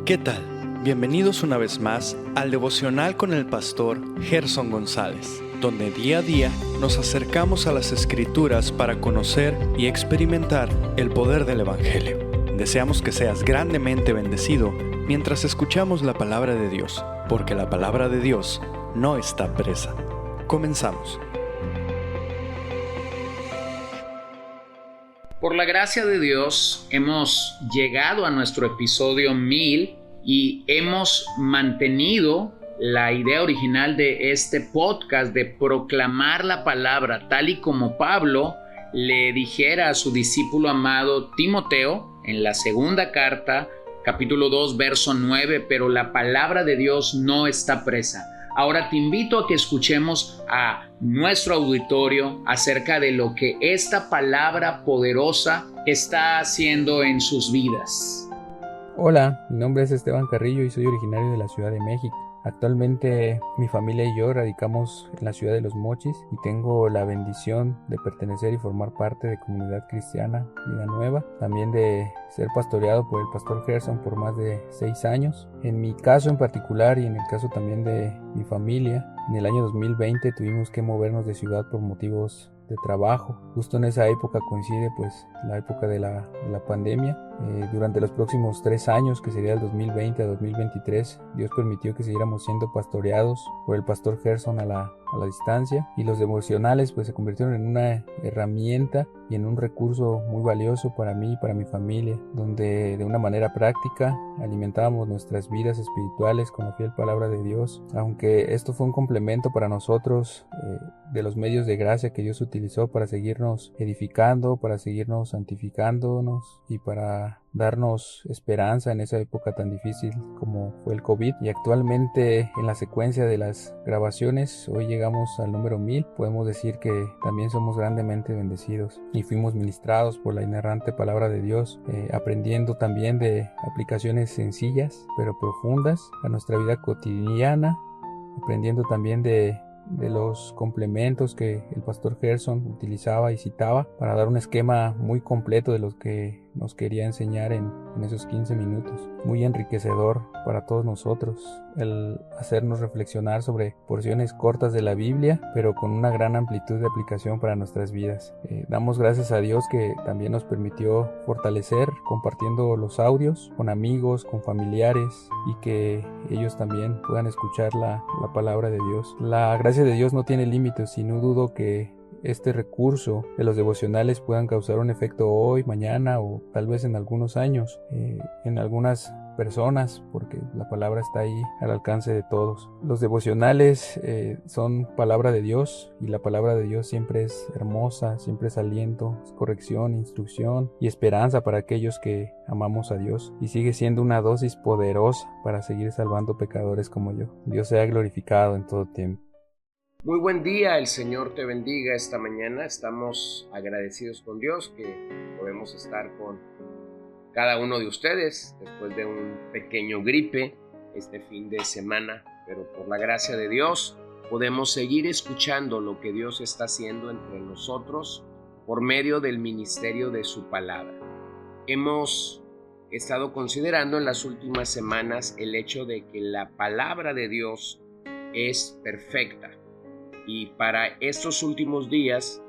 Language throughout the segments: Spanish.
¿Qué tal? Bienvenidos una vez más al devocional con el pastor Gerson González, donde día a día nos acercamos a las Escrituras para conocer y experimentar el poder del Evangelio. Deseamos que seas grandemente bendecido mientras escuchamos la palabra de Dios, porque la palabra de Dios no está presa. Comenzamos. Por la gracia de Dios hemos llegado a nuestro episodio 1000 y hemos mantenido la idea original de este podcast de proclamar la palabra tal y como Pablo le dijera a su discípulo amado Timoteo en la segunda carta, capítulo 2, verso 9, pero la palabra de Dios no está presa. Ahora te invito a que escuchemos a nuestro auditorio acerca de lo que esta palabra poderosa está haciendo en sus vidas. Hola, mi nombre es Esteban Carrillo y soy originario de la Ciudad de México. Actualmente mi familia y yo radicamos en la ciudad de Los Mochis y tengo la bendición de pertenecer y formar parte de Comunidad Cristiana Vida Nueva, también de ser pastoreado por el pastor Gerson por más de 6 años. En mi caso en particular y en el caso también de mi familia, en el año 2020 tuvimos que movernos de ciudad por motivos de trabajo. Justo en esa época coincide la época de la pandemia. Durante los próximos 3 años, que sería el 2020 a 2023, Dios permitió que siguiéramos siendo pastoreados por el pastor Gerson a la distancia, y los devocionales se convirtieron en una herramienta y en un recurso muy valioso para mí y para mi familia, donde de una manera práctica alimentábamos nuestras vidas espirituales con la fiel palabra de Dios. Aunque esto fue un complemento para nosotros de los medios de gracia que Dios utilizó para seguirnos edificando, para seguirnos santificándonos y para darnos esperanza en esa época tan difícil como fue el COVID. Y actualmente, en la secuencia de las grabaciones, hoy llegamos al número 1000. Podemos decir que también somos grandemente bendecidos y fuimos ministrados por la inerrante palabra de Dios, aprendiendo también de aplicaciones sencillas pero profundas a nuestra vida cotidiana, aprendiendo también de los complementos que el pastor Gerson utilizaba y citaba para dar un esquema muy completo de lo que nos quería enseñar en esos 15 minutos. Muy enriquecedor para todos nosotros el hacernos reflexionar sobre porciones cortas de la Biblia, pero con una gran amplitud de aplicación para nuestras vidas. Damos gracias a Dios que también nos permitió fortalecer compartiendo los audios con amigos, con familiares, y que ellos también puedan escuchar la palabra de Dios. La gracia de Dios no tiene límites y no dudo que este recurso de los devocionales puedan causar un efecto hoy, mañana o tal vez en algunos años en algunas personas, porque la palabra está ahí al alcance de todos. Los devocionales son palabra de Dios, y la palabra de Dios siempre es hermosa, siempre es aliento, es corrección, instrucción y esperanza para aquellos que amamos a Dios, y sigue siendo una dosis poderosa para seguir salvando pecadores como yo. Dios sea glorificado en todo tiempo. Muy buen día, el Señor te bendiga esta mañana. Estamos agradecidos con Dios que podemos estar con cada uno de ustedes después de un pequeño gripe este fin de semana, pero por la gracia de Dios podemos seguir escuchando lo que Dios está haciendo entre nosotros por medio del ministerio de su palabra. Hemos estado considerando en las últimas semanas el hecho de que la palabra de Dios es perfecta. Y para estos últimos días,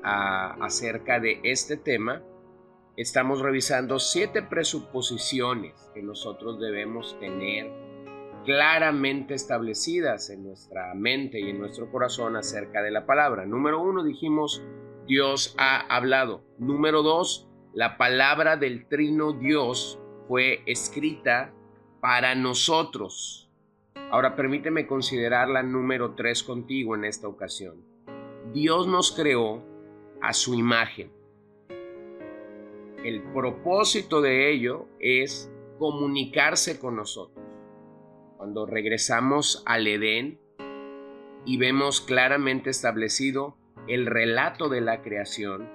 acerca de este tema, estamos revisando 7 presuposiciones que nosotros debemos tener claramente establecidas en nuestra mente y en nuestro corazón acerca de la palabra. Número 1, dijimos, Dios ha hablado. Número 2, la palabra del Trino Dios fue escrita para nosotros. Ahora permíteme considerar la número 3 contigo en esta ocasión. Dios nos creó a su imagen. El propósito de ello es comunicarse con nosotros. Cuando regresamos al Edén y vemos claramente establecido el relato de la creación,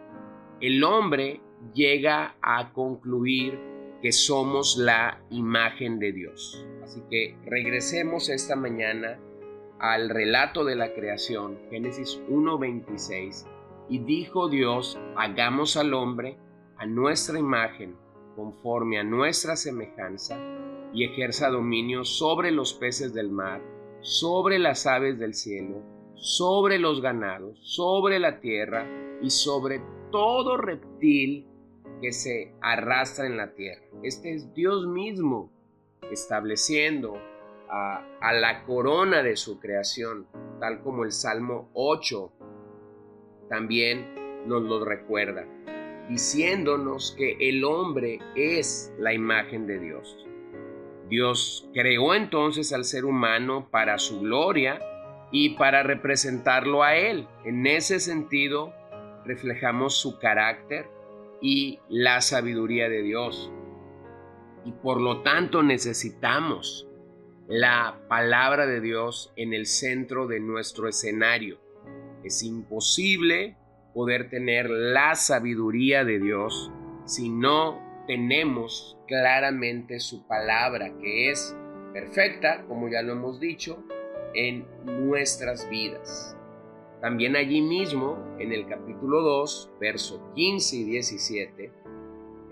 el hombre llega a concluir que somos la imagen de Dios. Así que regresemos esta mañana al relato de la creación, Génesis 1:26, y dijo Dios, hagamos al hombre a nuestra imagen, conforme a nuestra semejanza y ejerza dominio sobre los peces del mar, sobre las aves del cielo, sobre los ganados, sobre la tierra y sobre todo reptil que se arrastra en la tierra. Este es Dios mismo estableciendo a la corona de su creación, tal como el Salmo 8 también nos lo recuerda, diciéndonos que el hombre es la imagen de Dios. Dios creó entonces al ser humano para su gloria y para representarlo a Él. En ese sentido, reflejamos su carácter y la sabiduría de Dios. Y por lo tanto necesitamos la palabra de Dios en el centro de nuestro escenario. Es imposible poder tener la sabiduría de Dios si no tenemos claramente su palabra, que es perfecta, como ya lo hemos dicho, en nuestras vidas. También allí mismo, en el capítulo 2, versos 15 y 17,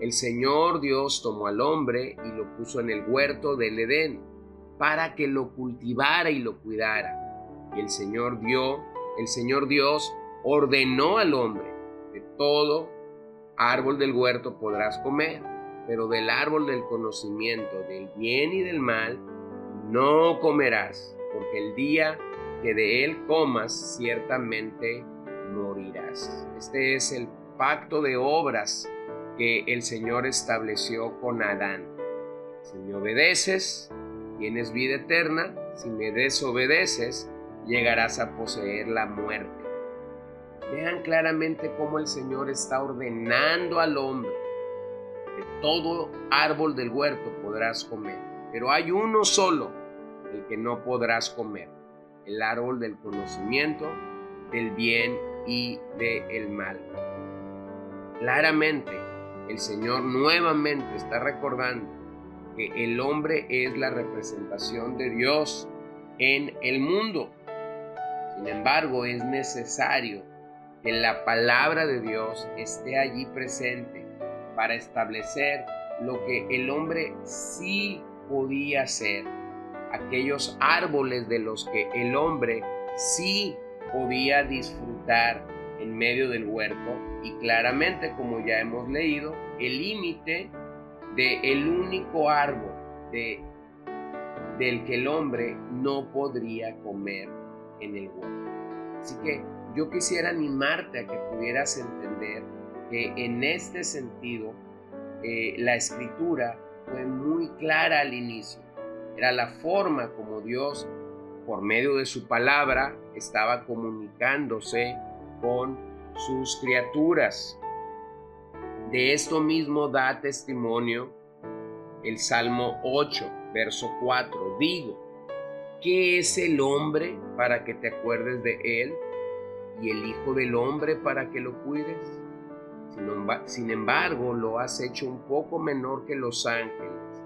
el Señor Dios tomó al hombre y lo puso en el huerto del Edén para que lo cultivara y lo cuidara. Y el Señor Dios ordenó al hombre: de todo árbol del huerto podrás comer, pero del árbol del conocimiento del bien y del mal no comerás, porque el día que de él comas ciertamente morirás. Este es el pacto de obras que el Señor estableció con Adán. Si me obedeces, tienes vida eterna; si me desobedeces, llegarás a poseer la muerte. Vean claramente cómo el Señor está ordenando al hombre: de todo árbol del huerto podrás comer, pero hay uno solo el que no podrás comer: el árbol del conocimiento del bien y del mal. Claramente, el Señor nuevamente está recordando que el hombre es la representación de Dios en el mundo. Sin embargo, es necesario que la palabra de Dios esté allí presente para establecer lo que el hombre sí podía hacer, aquellos árboles de los que el hombre sí podía disfrutar en medio del huerto, y claramente, como ya hemos leído, el límite del único árbol del que el hombre no podría comer en el huerto. Así que yo quisiera animarte a que pudieras entender que en este sentido la Escritura fue muy clara al inicio. Era la forma como Dios, por medio de su palabra, estaba comunicándose con sus criaturas. De esto mismo da testimonio el Salmo 8, verso 4. Digo: ¿qué es el hombre para que te acuerdes de él? ¿Y el hijo del hombre para que lo cuides? Sin embargo, lo has hecho un poco menor que los ángeles,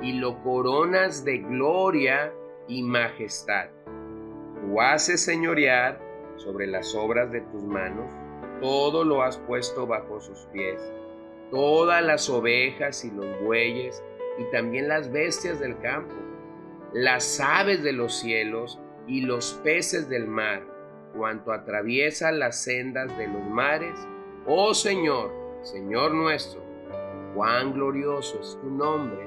y lo coronas de gloria y majestad. Tú haces señorear sobre las obras de tus manos, todo lo has puesto bajo sus pies, todas las ovejas y los bueyes, y también las bestias del campo, las aves de los cielos y los peces del mar, cuanto atraviesa las sendas de los mares. Oh Señor, Señor nuestro, cuán glorioso es tu nombre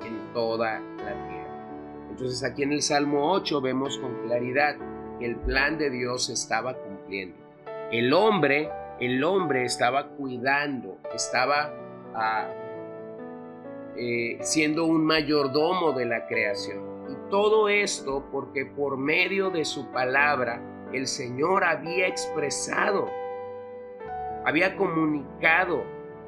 en toda la tierra. Entonces aquí en el Salmo 8 vemos con claridad que el plan de Dios se estaba cumpliendo. El hombre estaba cuidando, estaba siendo un mayordomo de la creación. Y todo esto porque por medio de su palabra el Señor había expresado, había comunicado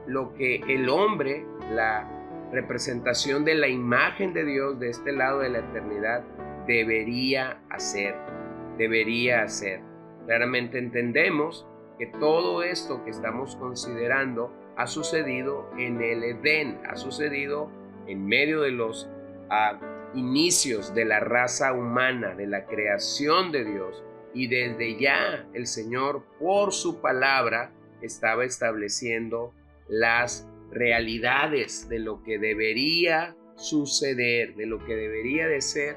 lo que el hombre, la representación de la imagen de Dios de este lado de la eternidad, debería hacer. Claramente entendemos que todo esto que estamos considerando ha sucedido en el Edén, ha sucedido en medio de los inicios de la raza humana, de la creación de Dios, y desde ya el Señor, por su palabra, estaba estableciendo las realidades de lo que debería suceder, de lo que debería de ser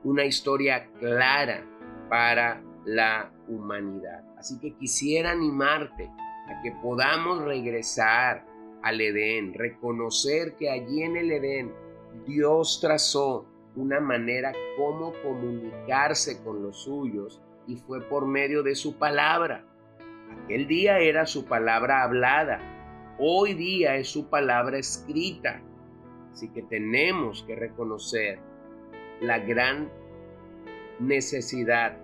una historia clara para la humanidad. Así que quisiera animarte a que podamos regresar al Edén, reconocer que allí en el Edén Dios trazó una manera cómo comunicarse con los suyos y fue por medio de su palabra. Aquel día era su palabra hablada, hoy día es su palabra escrita. Así que tenemos que reconocer la gran necesidad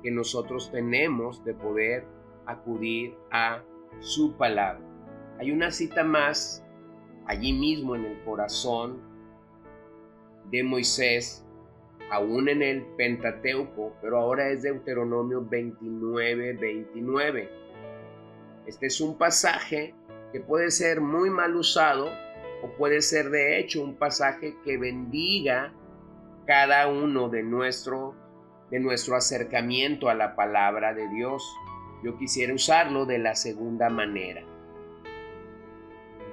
que nosotros tenemos de poder acudir a su palabra. Hay una cita más allí mismo en el corazón de Moisés, aún en el Pentateuco, pero ahora es Deuteronomio 29:29. Este es un pasaje que puede ser muy mal usado o puede ser de hecho un pasaje que bendiga cada uno de nuestro acercamiento a la palabra de Dios. Yo quisiera usarlo de la segunda manera.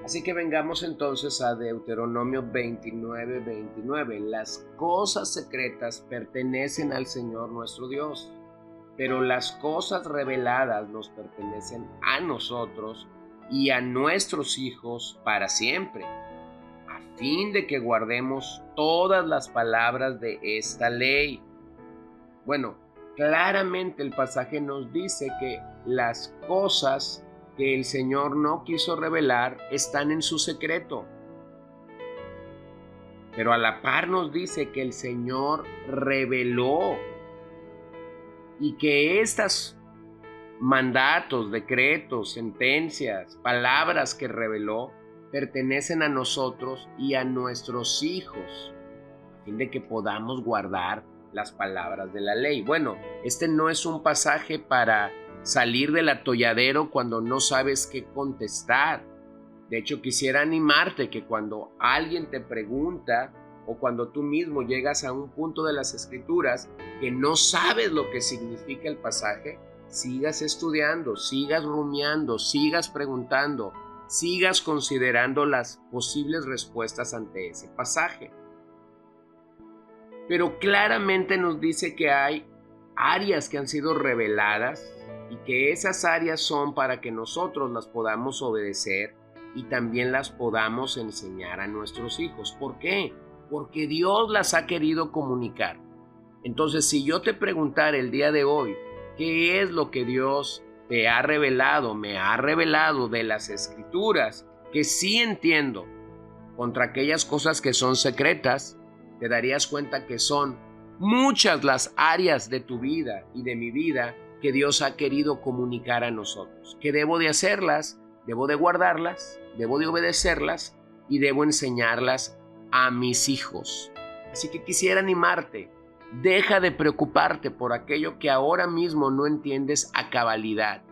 Así que vengamos entonces a Deuteronomio 29:29. Las cosas secretas pertenecen al Señor nuestro Dios, pero las cosas reveladas nos pertenecen a nosotros y a nuestros hijos para siempre, a fin de que guardemos todas las palabras de esta ley. Bueno, claramente el pasaje nos dice que las cosas que el Señor no quiso revelar están en su secreto. Pero a la par nos dice que el Señor reveló y que estos mandatos, decretos, sentencias, palabras que reveló pertenecen a nosotros y a nuestros hijos, a fin de que podamos guardar las palabras de la ley. Bueno, este no es un pasaje para salir del atolladero cuando no sabes qué contestar. De hecho, quisiera animarte que cuando alguien te pregunta o cuando tú mismo llegas a un punto de las Escrituras que no sabes lo que significa el pasaje, sigas estudiando, sigas rumiando, sigas preguntando, sigas considerando las posibles respuestas ante ese pasaje. Pero claramente nos dice que hay áreas que han sido reveladas y que esas áreas son para que nosotros las podamos obedecer y también las podamos enseñar a nuestros hijos. ¿Por qué? Porque Dios las ha querido comunicar. Entonces, si yo te preguntara el día de hoy, ¿qué es lo que Dios te ha revelado, me ha revelado de las Escrituras, que sí entiendo, contra aquellas cosas que son secretas? Te darías cuenta que son muchas las áreas de tu vida y de mi vida que Dios ha querido comunicar a nosotros. ¿Qué debo de hacerlas? Debo de guardarlas, debo de obedecerlas y debo enseñarlas a mis hijos. Así que quisiera animarte. Deja de preocuparte por aquello que ahora mismo no entiendes a cabalidad.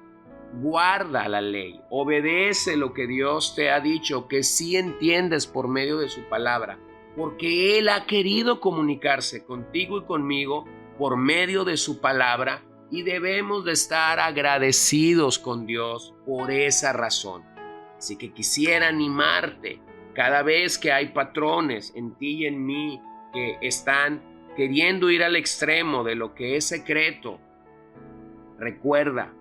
Guarda la ley, obedece lo que Dios te ha dicho, que sí entiendes por medio de su palabra, porque Él ha querido comunicarse contigo y conmigo por medio de su palabra y debemos de estar agradecidos con Dios por esa razón. Así que quisiera animarte cada vez que hay patrones en ti y en mí que están queriendo ir al extremo de lo que es secreto. Recuerda,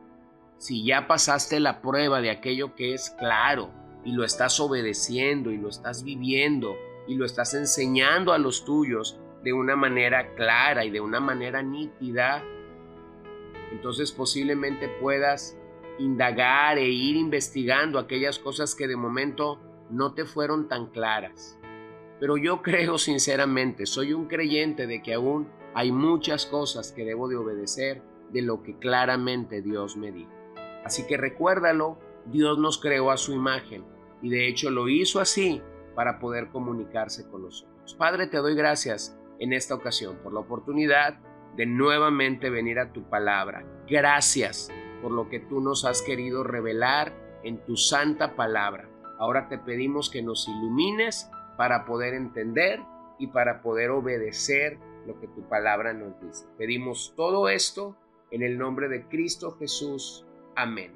si ya pasaste la prueba de aquello que es claro y lo estás obedeciendo y lo estás viviendo y lo estás enseñando a los tuyos de una manera clara y de una manera nítida, entonces posiblemente puedas indagar e ir investigando aquellas cosas que de momento no te fueron tan claras. Pero yo creo sinceramente, soy un creyente de que aún hay muchas cosas que debo de obedecer de lo que claramente Dios me dijo. Así que recuérdalo, Dios nos creó a su imagen y de hecho lo hizo así para poder comunicarse con nosotros. Padre, te doy gracias en esta ocasión por la oportunidad de nuevamente venir a tu palabra. Gracias por lo que tú nos has querido revelar en tu santa palabra. Ahora te pedimos que nos ilumines para poder entender y para poder obedecer lo que tu palabra nos dice. Pedimos todo esto en el nombre de Cristo Jesús. Amén.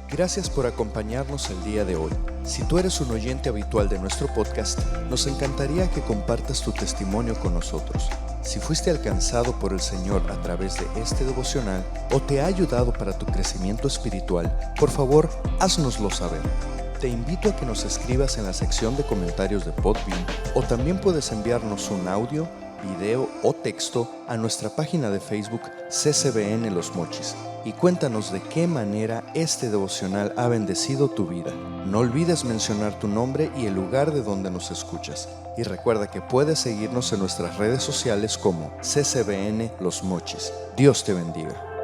Gracias por acompañarnos el día de hoy. Si tú eres un oyente habitual de nuestro podcast, nos encantaría que compartas tu testimonio con nosotros. Si fuiste alcanzado por el Señor a través de este devocional o te ha ayudado para tu crecimiento espiritual, por favor, háznoslo saber. Te invito a que nos escribas en la sección de comentarios de Podbean o también puedes enviarnos un audio, video o texto a nuestra página de Facebook CCBN Los Mochis y cuéntanos de qué manera este devocional ha bendecido tu vida. No olvides mencionar tu nombre y el lugar de donde nos escuchas. Y recuerda que puedes seguirnos en nuestras redes sociales como CCBN Los Mochis. Dios te bendiga.